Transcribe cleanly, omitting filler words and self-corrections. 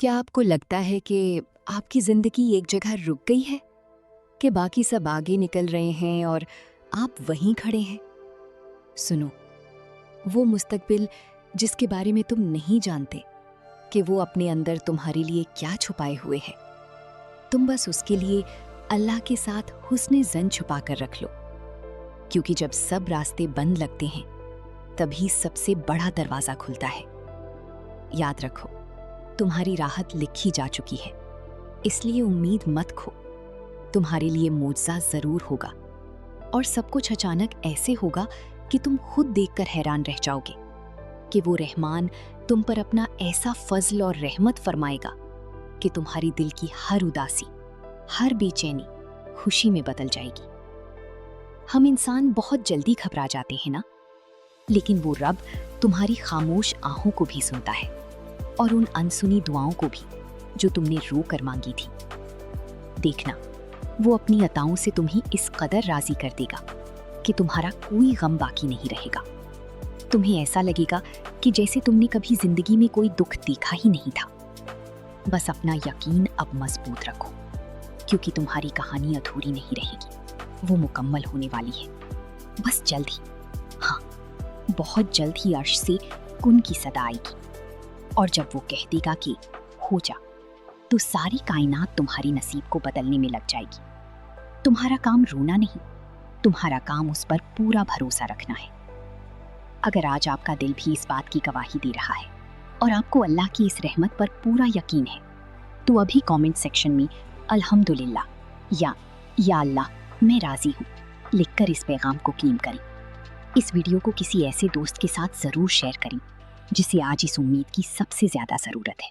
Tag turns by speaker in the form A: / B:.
A: کیا آپ کو لگتا ہے کہ آپ کی زندگی ایک جگہ رک گئی ہے کہ باقی سب آگے نکل رہے ہیں اور آپ وہیں کھڑے ہیں؟ سنو، وہ مستقبل جس کے بارے میں تم نہیں جانتے کہ وہ اپنے اندر تمہارے لیے کیا چھپائے ہوئے ہے، تم بس اس کے لیے اللہ کے ساتھ حسن ظن چھپا کر رکھ لو، کیونکہ جب سب راستے بند لگتے ہیں تبھی سب سے بڑا دروازہ کھلتا ہے۔ یاد رکھو، تمہاری راحت لکھی جا چکی ہے، اس لیے امید مت کھو۔ تمہارے لیے معجزہ ضرور ہوگا، اور سب کچھ اچانک ایسے ہوگا کہ تم خود دیکھ کر حیران رہ جاؤ گے کہ وہ رحمان تم پر اپنا ایسا فضل اور رحمت فرمائے گا کہ تمہاری دل کی ہر اداسی، ہر بے چینی خوشی میں بدل جائے گی۔ ہم انسان بہت جلدی گھبرا جاتے ہیں نا، لیکن وہ رب تمہاری خاموش آہوں کو بھی سنتا ہے، اور ان انسنی دعاؤں کو بھی جو تم نے رو کر مانگی تھی۔ دیکھنا، وہ اپنی عطاؤں سے تمہیں اس قدر راضی کر دے گا کہ تمہارا کوئی غم باقی نہیں رہے گا۔ تمہیں ایسا لگے گا کہ جیسے تم نے کبھی زندگی میں کوئی دکھ دیکھا ہی نہیں تھا۔ بس اپنا یقین اب مضبوط رکھو، کیونکہ تمہاری کہانی ادھوری نہیں رہے گی، وہ مکمل ہونے والی ہے۔ بس جلد ہی، ہاں بہت جلد ہی عرش سے کن کی صدا آئے گی، اور جب وہ کہہ دے گا کہ ہو جا، تو ساری کائنات تمہاری نصیب کو بدلنے میں لگ جائے گی۔ تمہارا کام رونا نہیں، تمہارا کام اس پر پورا بھروسہ رکھنا ہے۔ اگر آج آپ کا دل بھی اس بات کی گواہی دے رہا ہے اور آپ کو اللہ کی اس رحمت پر پورا یقین ہے، تو ابھی کامنٹ سیکشن میں الحمدللہ یا اللہ میں راضی ہوں لکھ کر اس پیغام کو کلیم کریں۔ اس ویڈیو کو کسی ایسے دوست کے ساتھ ضرور شیئر کریں جسے آج اس امید کی سب سے زیادہ ضرورت ہے۔